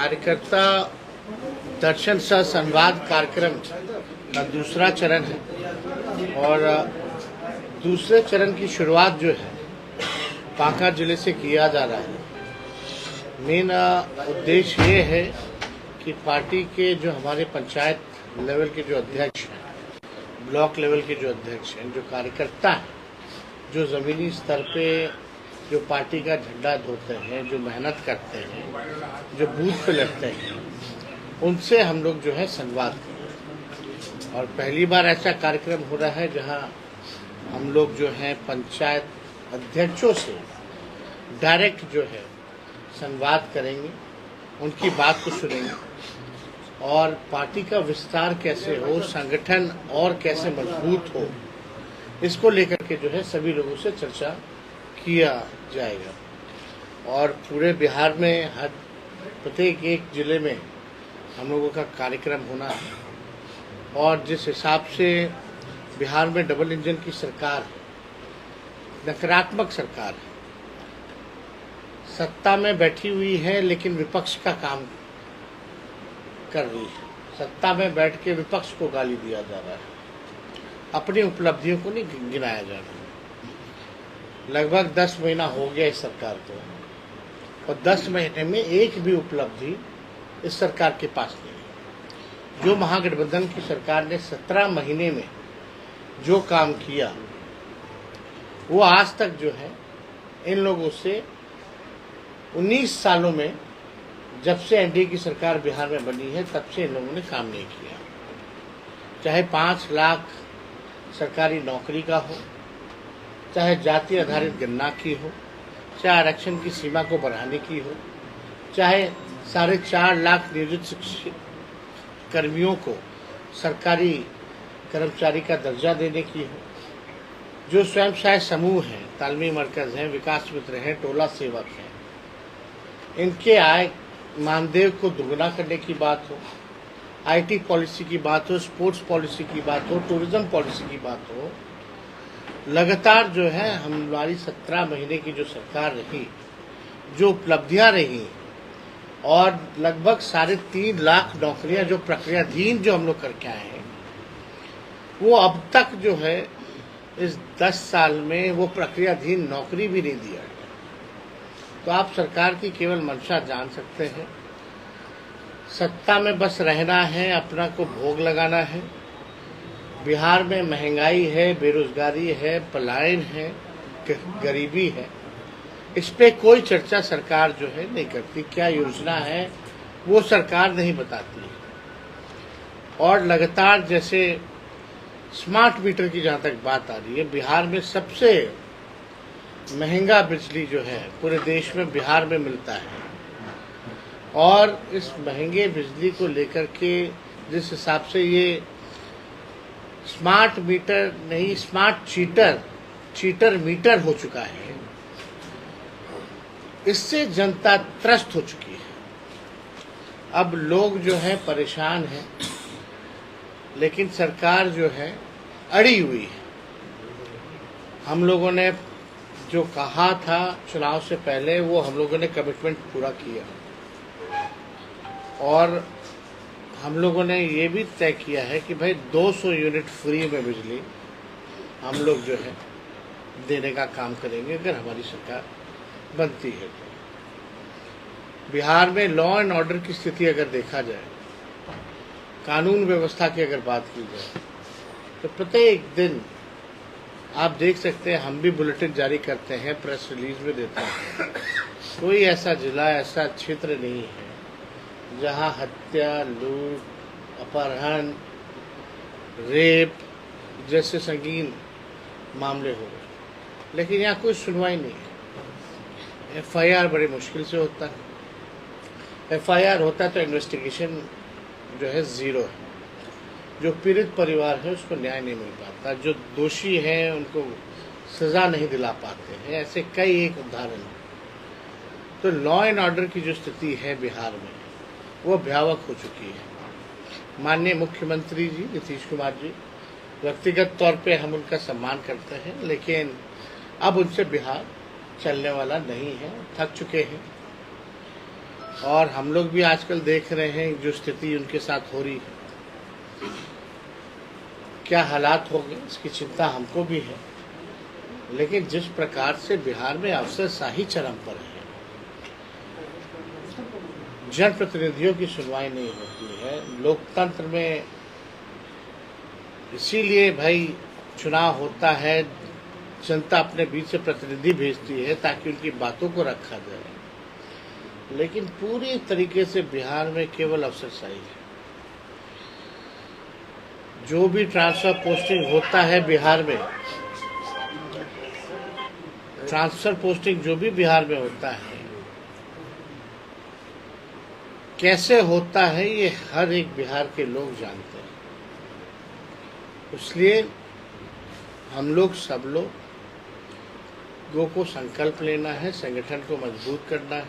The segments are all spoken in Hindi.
कार्यकर्ता दर्शन सह संवाद कार्यक्रम का दूसरा चरण है और दूसरे चरण की शुरुआत जो है बांका जिले से किया जा रहा है। मेन उद्देश्य ये है कि पार्टी के जो हमारे पंचायत लेवल के जो अध्यक्ष हैं, ब्लॉक लेवल के जो अध्यक्ष हैं, जो कार्यकर्ता हैं, जो ज़मीनी स्तर पे जो पार्टी का झंडा धोते हैं, जो मेहनत करते हैं, जो बूथ पे लड़ते हैं, उनसे हम लोग जो है संवाद करें। और पहली बार ऐसा कार्यक्रम हो रहा है जहां हम लोग जो है पंचायत अध्यक्षों से डायरेक्ट जो है संवाद करेंगे, उनकी बात को सुनेंगे और पार्टी का विस्तार कैसे हो, संगठन और कैसे मजबूत हो, इसको लेकर के जो है सभी लोगों से चर्चा किया जाएगा। और पूरे बिहार में हर प्रत्येक एक जिले में हम लोगों का कार्यक्रम होना है। और जिस हिसाब से बिहार में डबल इंजन की सरकार है, नकारात्मक सरकार है, सत्ता में बैठी हुई है लेकिन विपक्ष का काम कर रही है। सत्ता में बैठ के विपक्ष को गाली दिया जा रहा है, अपनी उपलब्धियों को नहीं गिनाया जा रहा। लगभग 10 महीना हो गया इस सरकार को और 10 महीने में एक भी उपलब्धि इस सरकार के पास नहीं है। जो महागठबंधन की सरकार ने 17 महीने में जो काम किया वो आज तक जो है इन लोगों से 19 सालों में, जब से एनडीए की सरकार बिहार में बनी है तब से इन लोगों ने काम नहीं किया। चाहे 5 लाख सरकारी नौकरी का हो, चाहे जाति आधारित गणना की हो, चाहे आरक्षण की सीमा को बढ़ाने की हो, चाहे 4.5 लाख नियोजित शिक्षित कर्मियों को सरकारी कर्मचारी का दर्जा देने की हो, जो स्वयं सहायक समूह हैं, तालमी मरकज हैं, विकास मित्र हैं, टोला सेवक हैं, इनके आय मानदेय को दुगना करने की बात हो, आईटी पॉलिसी की बात हो, स्पोर्ट्स पॉलिसी की बात हो, टूरिज्म पॉलिसी की बात हो, लगातार जो है हमारी 17 महीने की जो सरकार रही, जो उपलब्धियां रही और लगभग 3.5 लाख नौकरियां जो प्रक्रियाधीन जो हम लोग करके आए हैं, वो अब तक जो है इस 10 साल में वो प्रक्रियाधीन नौकरी भी नहीं दिया है। तो आप सरकार की केवल मंशा जान सकते हैं, सत्ता में बस रहना है, अपना को भोग लगाना है। बिहार में महंगाई है, बेरोजगारी है, पलायन है, गरीबी है, इस पे कोई चर्चा सरकार जो है नहीं करती। क्या योजना है वो सरकार नहीं बताती है। और लगातार जैसे स्मार्ट मीटर की जहाँ तक बात आ रही है, बिहार में सबसे महंगा बिजली जो है पूरे देश में बिहार में मिलता है। और इस महंगे बिजली को लेकर के जिस हिसाब से ये स्मार्ट मीटर नहीं, स्मार्ट चीटर मीटर हो चुका है, इससे जनता त्रस्त हो चुकी है। अब लोग जो है परेशान हैं, लेकिन सरकार जो है अड़ी हुई है। हम लोगों ने जो कहा था चुनाव से पहले, वो हम लोगों ने कमिटमेंट पूरा किया और हम लोगों ने ये भी तय किया है कि भाई 200 यूनिट फ्री में बिजली हम लोग जो है देने का काम करेंगे अगर हमारी सरकार बनती है। तो बिहार में लॉ एंड ऑर्डर की स्थिति अगर देखा जाए, कानून व्यवस्था की अगर बात की जाए, तो प्रत्येक दिन आप देख सकते हैं, हम भी बुलेटिन जारी करते हैं, प्रेस रिलीज में देते हैं, कोई ऐसा जिला, ऐसा क्षेत्र नहीं है जहां हत्या, लूट, अपहरण, रेप जैसे संगीन मामले हो रहे, लेकिन यहाँ कोई सुनवाई नहीं है। एफआईआर बड़ी मुश्किल से होता है। एफआईआर होता है तो इन्वेस्टिगेशन जो है ज़ीरो है। जो पीड़ित परिवार है उसको न्याय नहीं मिल पाता, जो दोषी हैं उनको सजा नहीं दिला पाते हैं। ऐसे कई एक उदाहरण है। तो लॉ एंड ऑर्डर की जो स्थिति है बिहार में, वो भयावह हो चुकी है। माननीय मुख्यमंत्री जी नीतीश कुमार जी, व्यक्तिगत तौर पे हम उनका सम्मान करते हैं, लेकिन अब उनसे बिहार चलने वाला नहीं है, थक चुके हैं। और हम लोग भी आजकल देख रहे हैं जो स्थिति उनके साथ हो रही है, क्या हालात हो गए, इसकी चिंता हमको भी है। लेकिन जिस प्रकार से बिहार में अफसरशाही चरम पर है, जनप्रतिनिधियों की सुनवाई नहीं होती है, लोकतंत्र में इसीलिए भाई चुनाव होता है, जनता अपने बीच से प्रतिनिधि भेजती है ताकि उनकी बातों को रखा जाए। लेकिन पूरी तरीके से बिहार में केवल अफसरशाही है। जो भी ट्रांसफर पोस्टिंग होता है बिहार में, ट्रांसफर पोस्टिंग जो भी बिहार में होता है, कैसे होता है ये हर एक बिहार के लोग जानते हैं। इसलिए हम लोग सब लोगों को संकल्प लेना है, संगठन को मजबूत करना है,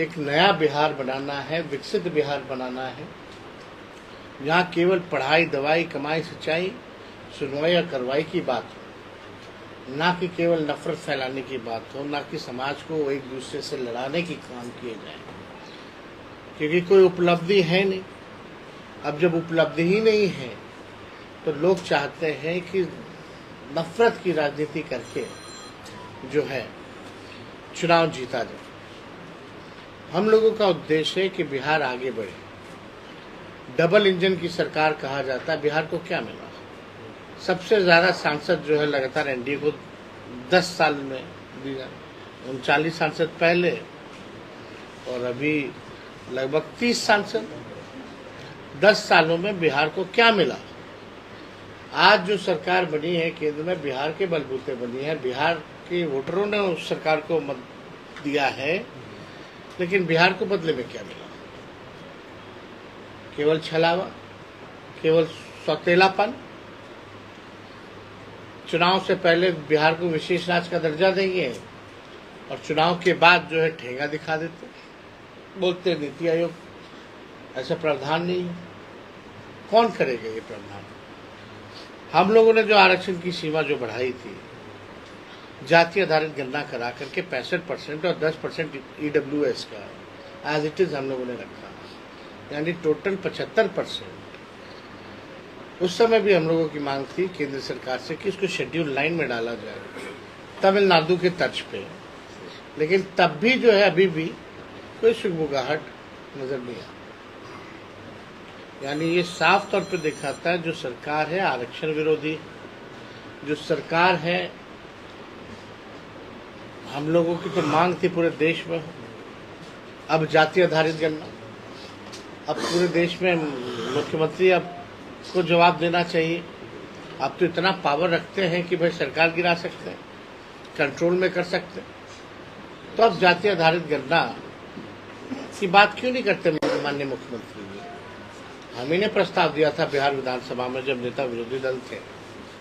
एक नया बिहार बनाना है, विकसित बिहार बनाना है, जहाँ केवल पढ़ाई, दवाई, कमाई, सिंचाई, सुनवाई और कार्रवाई की बात हो, ना कि केवल नफरत फैलाने की बात हो, ना कि समाज को एक दूसरे से लड़ाने की काम किए जाए, क्योंकि कोई उपलब्धि है नहीं। अब जब उपलब्धि ही नहीं है तो लोग चाहते हैं कि नफरत की राजनीति करके जो है चुनाव जीता जाए। हम लोगों का उद्देश्य है कि बिहार आगे बढ़े। डबल इंजन की सरकार कहा जाता है, बिहार को क्या मिला? सबसे ज़्यादा सांसद जो है लगातार एनडीए को 10 साल में दिया, 39 सांसद पहले और अभी लगभग 30 सांसद। 10 सालों में बिहार को क्या मिला? आज जो सरकार बनी है केंद्र में, बिहार के बलबूते बनी है, बिहार के वोटरों ने उस सरकार को मत दिया है, लेकिन बिहार को बदले में क्या मिला? केवल छलावा, केवल सौतेलापन। चुनाव से पहले बिहार को विशेष राज्य का दर्जा देंगे और चुनाव के बाद जो है ठेंगा दिखा देते, बोलते नीति आयोग ऐसा प्रावधान नहीं है। कौन करेगा ये प्रावधान? हम लोगों ने जो आरक्षण की सीमा जो बढ़ाई थी, जाति आधारित गणना करा करके 65% और 10% EWS का एज इट इज हम लोगों ने रखा, यानी टोटल 75%। उस समय भी हम लोगों की मांग थी केंद्र सरकार से कि इसको शेड्यूल 9 में डाला जाए, तमिलनाडु के तर्ज पे। लेकिन तब भी जो है अभी भी कोई सुगबुगाहट नजर नहीं आता। यानी ये साफ तौर पे दिखाता है जो सरकार है आरक्षण विरोधी, जो सरकार है, हम लोगों की तो मांग थी पूरे देश में अब जाति आधारित गणना। अब पूरे देश में मुख्यमंत्री अब को जवाब देना चाहिए। अब तो इतना पावर रखते हैं कि भाई सरकार गिरा सकते हैं, कंट्रोल में कर सकते हैं, तो अब जाति आधारित गणना की बात क्यों नहीं करते माननीय मुख्यमंत्री जी? हम ही ने प्रस्ताव दिया था बिहार विधानसभा में जब नेता विरोधी दल थे,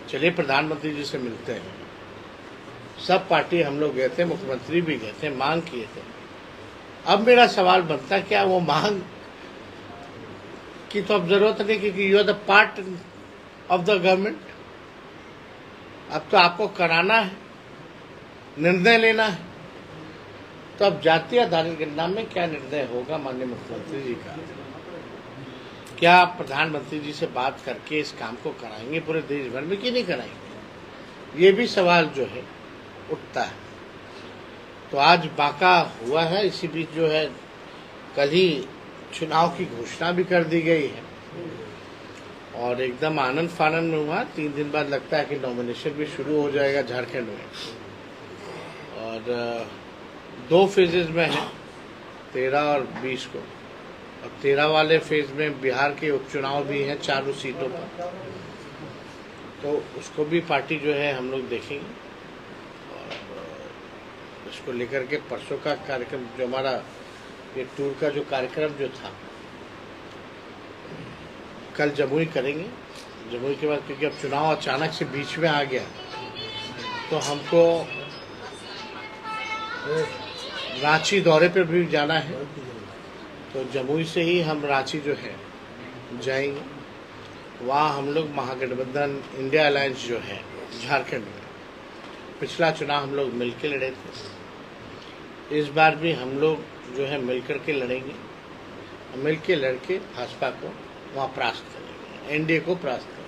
चलिए प्रधानमंत्री जी से मिलते हैं। सब पार्टी हम लोग गए थे, मुख्यमंत्री भी गए थे, मांग किए थे। अब मेरा सवाल बनता है, क्या वो मांग की तो अब जरूरत नहीं, क्योंकि you are the part of the government. अब तो आपको कराना है, निर्णय लेना है। तो अब जाति आधारित गणना में क्या निर्णय होगा माननीय मुख्यमंत्री जी का? क्या प्रधानमंत्री जी से बात करके इस काम को कराएंगे पूरे देश भर में कि नहीं कराएंगे? ये भी सवाल जो है उठता है। तो आज बाका हुआ है, इसी बीच जो है कल ही चुनाव की घोषणा भी कर दी गई है और एकदम आनंद फानंद में हुआ। 3 दिन बाद लगता है कि नॉमिनेशन भी शुरू हो जाएगा झारखंड में, और 2 फेजेज में है, 13 और 20 को। और 13 वाले फेज में बिहार के उपचुनाव भी हैं 4 सीटों पर, तो उसको भी पार्टी जो है हम लोग देखेंगे। और इसको लेकर के परसों का कार्यक्रम, जो हमारा ये टूर का जो कार्यक्रम जो था, कल जमुई करेंगे। जमुई के बाद, क्योंकि अब चुनाव अचानक से बीच में आ गया, तो हमको रांची दौरे पर भी जाना है, तो जमुई से ही हम रांची जो है जाएंगे। वहाँ हम लोग महागठबंधन इंडिया अलायंस जो है झारखंड में, पिछला चुनाव हम लोग मिलके लड़े थे, इस बार भी हम लोग जो है मिलकर के लड़ेंगे, मिल के लड़के भाजपा को वहाँ परास्त करेंगे, एनडीए को परास्त करेंगे।